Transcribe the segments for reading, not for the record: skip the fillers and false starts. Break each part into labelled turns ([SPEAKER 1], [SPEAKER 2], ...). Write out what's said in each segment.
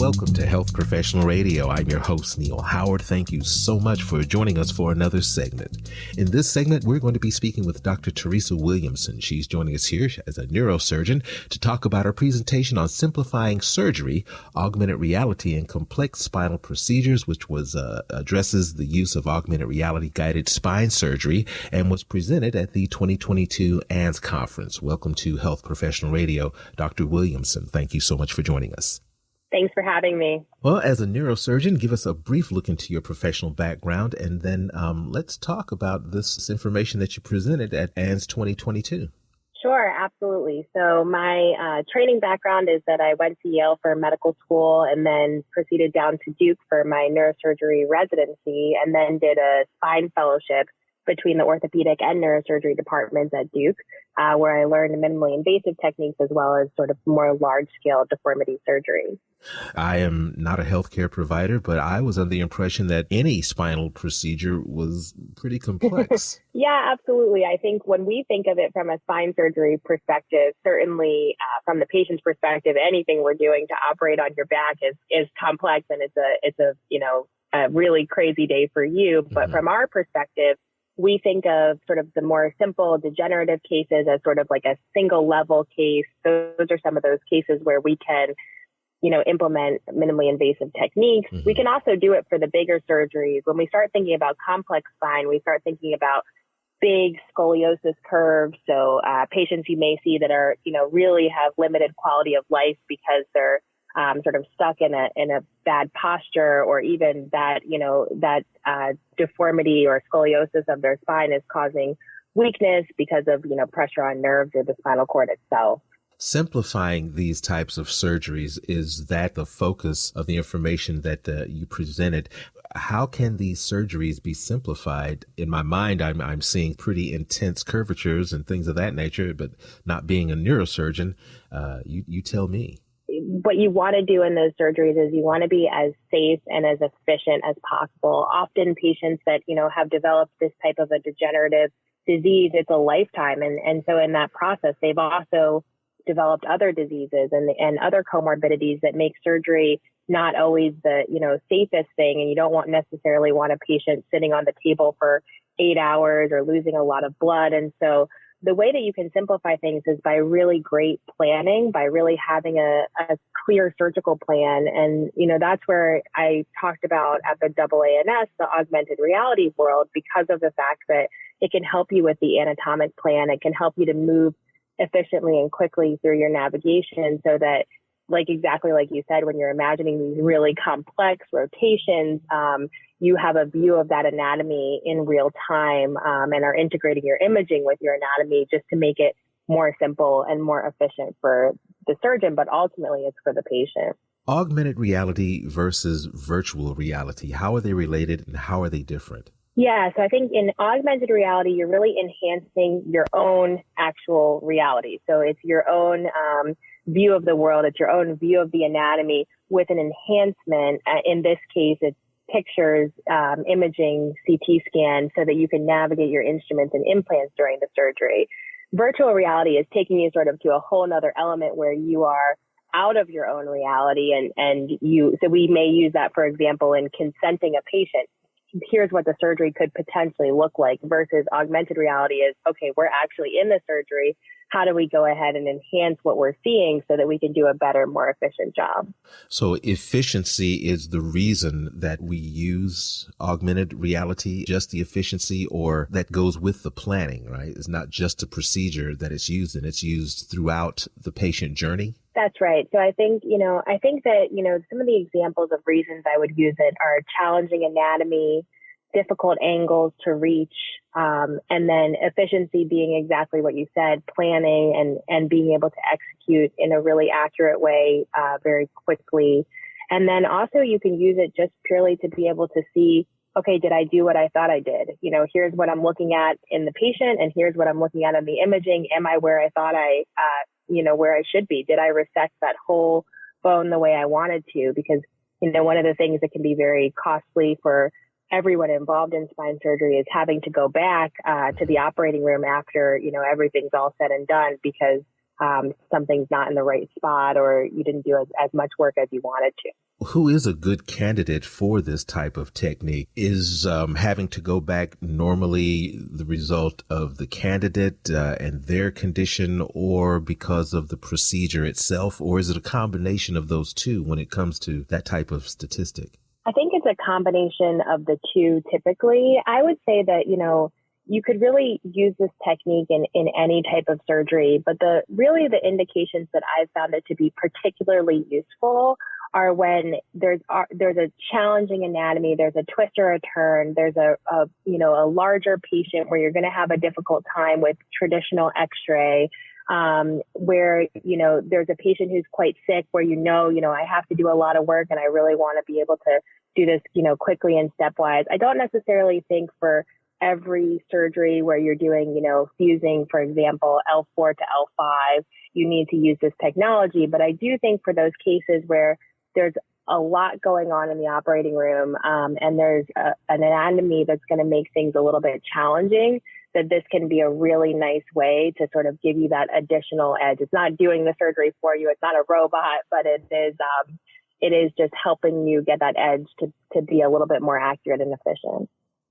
[SPEAKER 1] welcome to Health Professional Radio. I'm your host, Neil Howard. Thank you so much for joining us for another segment. In this segment, we're going to be speaking with Dr.Theresa Williamson. She's joining us here as a neurosurgeon to talk about her presentation on simplifying surgery, augmented reality, and complex spinal procedures, which addresses the use of augmented reality guided spine surgery and was presented at the 2022 AANS conference. Welcome to Health Professional Radio, Dr. Williamson. Thank you so much for joining us.
[SPEAKER 2] Thanks for having me.
[SPEAKER 1] Well, as a neurosurgeon, give us a brief look into your professional background, and then let's talk about this information that you presented at AANS 2022.
[SPEAKER 2] Sure, absolutely. So my training background is that I went to Yale for medical school and then proceeded down to Duke for my neurosurgery residency, and then did a spine fellowship between the orthopedic and neurosurgery departments at Duke, where I learned minimally invasive techniques as well as sort of more large-scale deformity surgery.
[SPEAKER 1] I am not a healthcare provider, but I was under the impression that any spinal procedure was pretty complex.
[SPEAKER 2] Yeah, absolutely. I think when we think of it from a spine surgery perspective, certainly from the patient's perspective, anything we're doing to operate on your back is complex, and it's a really crazy day for you. But from our perspective, we think of sort of the more simple degenerative cases as sort of like a single level case. Those are some of those cases where we can, implement minimally invasive techniques. Mm-hmm. We can also do it for the bigger surgeries. When we start thinking about complex spine, we start thinking about big scoliosis curves. So patients you may see that are, really have limited quality of life because they're sort of stuck in a bad posture, or even that deformity or scoliosis of their spine is causing weakness because of, pressure on nerves or the spinal cord itself.
[SPEAKER 1] Simplifying these types of surgeries, is that the focus of the information that you presented? How can these surgeries be simplified? In my mind, I'm seeing pretty intense curvatures and things of that nature, but not being a neurosurgeon, you tell me.
[SPEAKER 2] What you want to do in those surgeries is you want to be as safe and as efficient as possible. Often patients that, have developed this type of a degenerative disease, it's a lifetime. And so in that process, they've also developed other diseases and other comorbidities that make surgery not always the, safest thing. And you don't necessarily want a patient sitting on the table for 8 hours or losing a lot of blood. And so the way that you can simplify things is by really great planning, by really having a clear surgical plan. And, that's where I talked about at the AANS, the augmented reality world, because of the fact that it can help you with the anatomic plan. It can help you to move efficiently and quickly through your navigation so that, exactly like you said, when you're imagining these really complex rotations, you have a view of that anatomy in real time and are integrating your imaging with your anatomy just to make it more simple and more efficient for the surgeon, but ultimately it's for the patient.
[SPEAKER 1] Augmented reality versus virtual reality, how are they related and how are they different?
[SPEAKER 2] Yeah, so I think in augmented reality, you're really enhancing your own actual reality. So it's your own view of the world. It's your own view of the anatomy with an enhancement. In this case, it's pictures, imaging, CT scan, so that you can navigate your instruments and implants during the surgery. Virtual reality is taking you sort of to a whole nother element where you are out of your own reality. So we may use that, for example, in consenting a patient. Here's what the surgery could potentially look like, versus augmented reality is, okay, we're actually in the surgery. How do we go ahead and enhance what we're seeing so that we can do a better, more efficient job?
[SPEAKER 1] So efficiency is the reason that we use augmented reality, just the efficiency, or that goes with the planning, right? It's not just a procedure that it's used in, it's used throughout the patient journey.
[SPEAKER 2] That's right. So I think that, some of the examples of reasons I would use it are challenging anatomy, difficult angles to reach, and then efficiency being exactly what you said, planning and being able to execute in a really accurate way very quickly. And then also you can use it just purely to be able to see, okay, did I do what I thought I did? Here's what I'm looking at in the patient, and here's what I'm looking at in the imaging. Am I where I thought where I should be? Did I resect that whole bone the way I wanted to? Because, one of the things that can be very costly for everyone involved in spine surgery is having to go back to the operating room after, everything's all said and done, because something's not in the right spot or you didn't do as much work as you wanted to.
[SPEAKER 1] Who is a good candidate for this type of technique? Is having to go back normally the result of the candidate and their condition, or because of the procedure itself, or is it a combination of those two when it comes to that type of statistic?
[SPEAKER 2] I think it's a combination of the two typically. I would say that, you could really use this technique in any type of surgery, but the indications that I've found it to be particularly useful are when there's a challenging anatomy, there's a twist or a turn, there's a larger patient where you're going to have a difficult time with traditional X-ray, where, there's a patient who's quite sick where, I have to do a lot of work and I really want to be able to do this, quickly and stepwise. I don't necessarily think for every surgery where you're doing, fusing, for example, L4 to L5, you need to use this technology. But I do think for those cases where there's a lot going on in the operating room, and there's an anatomy that's going to make things a little bit challenging, that this can be a really nice way to sort of give you that additional edge. It's not doing the surgery for you. It's not a robot, but it is just helping you get that edge to be a little bit more accurate and efficient.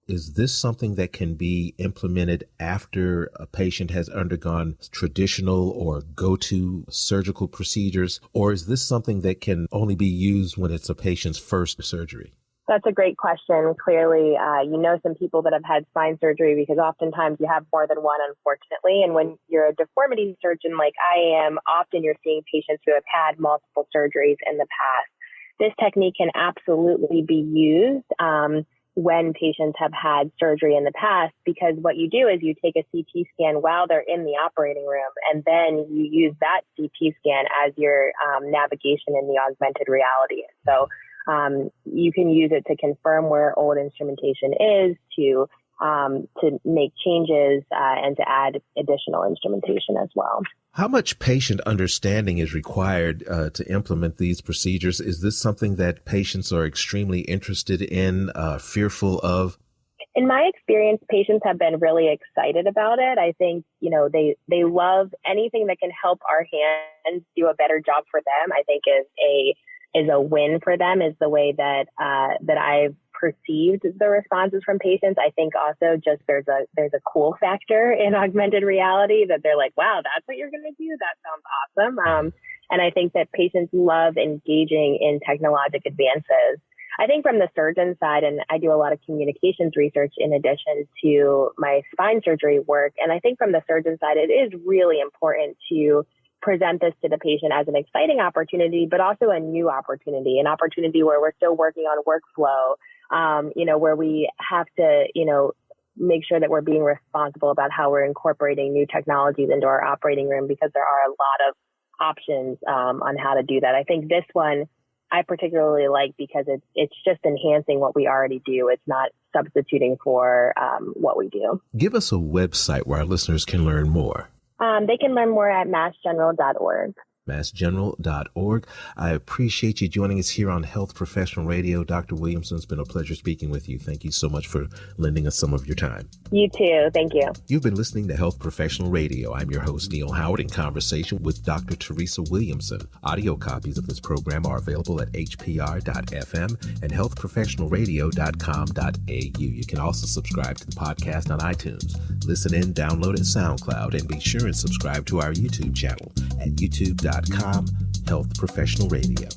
[SPEAKER 1] Is this something that can be implemented after a patient has undergone traditional or go-to surgical procedures, or is this something that can only be used when it's a patient's first surgery?
[SPEAKER 2] That's a great question. Clearly, some people that have had spine surgery, because oftentimes you have more than one, unfortunately. And when you're a deformity surgeon like I am, often you're seeing patients who have had multiple surgeries in the past. This technique can absolutely be used when patients have had surgery in the past, because what you do is you take a CT scan while they're in the operating room, and then you use that CT scan as your navigation in the augmented reality. So you can use it to confirm where old instrumentation is, to make changes and to add additional instrumentation as well.
[SPEAKER 1] How much patient understanding is required to implement these procedures? Is this something that patients are extremely interested in, fearful of?
[SPEAKER 2] In my experience, patients have been really excited about it. I think, they love anything that can help our hands do a better job for them. I think is a win for them, is the way that I've perceived the responses from patients. I think also just there's a cool factor in augmented reality that they're like, wow, that's what you're going to do? That sounds awesome. And I think that patients love engaging in technologic advances. I think from the surgeon side, and I do a lot of communications research in addition to my spine surgery work, and I think from the surgeon side, it is really important to present this to the patient as an exciting opportunity, but also a new opportunity, an opportunity where we're still working on workflow, where we have to, make sure that we're being responsible about how we're incorporating new technologies into our operating room, because there are a lot of options on how to do that. I think this one I particularly like because it's just enhancing what we already do. It's not substituting for what we do.
[SPEAKER 1] Give us a website where our listeners can learn more.
[SPEAKER 2] They can learn more at massgeneral.org.
[SPEAKER 1] massgeneral.org. I appreciate you joining us here on Health Professional Radio. Dr. Williamson, it's been a pleasure speaking with you. Thank you so much for lending us some of your time.
[SPEAKER 2] You too. Thank you.
[SPEAKER 1] You've been listening to Health Professional Radio. I'm your host, Neil Howard, in conversation with Dr. Theresa Williamson. Audio copies of this program are available at hpr.fm and healthprofessionalradio.com.au. You can also subscribe to the podcast on iTunes. Listen in, download at SoundCloud, and be sure and subscribe to our YouTube channel at youtube.com/Health Professional Radio.